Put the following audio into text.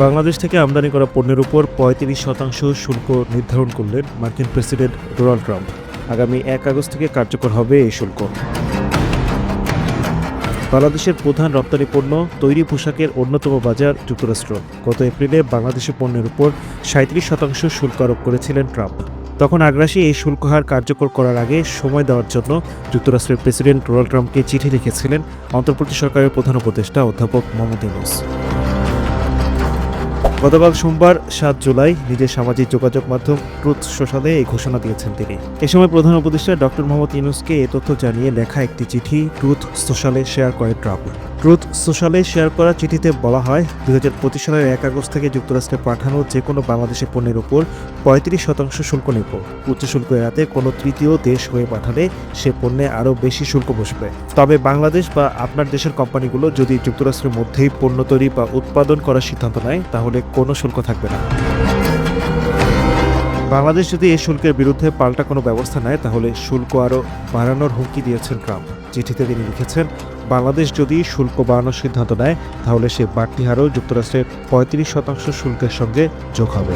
বাংলাদেশ থেকে আমদানি করা পণ্যের উপর ৩৫% শুল্ক নির্ধারণ করলেন মার্কিন প্রেসিডেন্ট ডোনাল্ড ট্রাম্প। আগামী ১ আগস্ট থেকে কার্যকর হবে এই শুল্ক। বাংলাদেশের প্রধান রপ্তানি পণ্য তৈরি পোশাকের অন্যতম বাজার যুক্তরাষ্ট্র। গত এপ্রিলে বাংলাদেশের পণ্যের উপর ৩৭% শুল্ক আরোপ করেছিলেন ট্রাম্প। তখন আগ্রাসী এই শুল্ক হার কার্যকর করার আগে সময় দেওয়ার জন্য যুক্তরাষ্ট্রের প্রেসিডেন্ট ডোনাল্ড ট্রাম্পকে চিঠি লিখেছিলেন অন্তর্বর্তী সরকারের প্রধান উপদেষ্টা অধ্যাপক মোহাম্মদ ইউনূস। গতকাল সোমবার ৭ জুলাই নিজের সামাজিক যোগাযোগ মাধ্যম ট্রুথ সোশ্যালে এই ঘোষণা দিয়েছেন তিনি। এ সময় প্রধান উপদেষ্টা ডক্টর মোহাম্মদ ইউনূসকে এ তথ্য জানিয়ে লেখা একটি চিঠি ট্রুথ সোশ্যালে শেয়ার করেন ট্রাম্প। ট্রুথ সোশ্যালে শেয়ার করা চিঠিতে বলা হয়, ২০২৫ সালের ১ আগস্ট থেকে যুক্তরাষ্ট্রে পাঠানো যে কোনো বাংলাদেশি পণ্যের উপর ৩৫% শুল্ক নেব। উচ্চ শুল্ক এড়াতে কোনো তৃতীয় দেশ হয়ে পাঠালে সে পণ্যে আরও বেশি শুল্ক বসবে। তবে বাংলাদেশ বা আপনার দেশের কোম্পানিগুলো যদি যুক্তরাষ্ট্রের মধ্যেই পণ্য তৈরি বা উৎপাদন করার সিদ্ধান্ত নেয়, তাহলে কোনো শুল্ক থাকবে না। বাংলাদেশ যদি এই শুল্কের বিরুদ্ধে পাল্টা কোনো ব্যবস্থা নেয়, তাহলে শুল্ক আরও বাড়ানোর হুমকি দিয়েছেন ট্রাম্প। চিঠিতে তিনি লিখেছেন, বাংলাদেশ যদি শুল্ক বাড়ানোর সিদ্ধান্ত নেয়, তাহলে সে বাড়তি হারও যুক্তরাষ্ট্রের ৩৫% শুল্কের সঙ্গে যোগ হবে।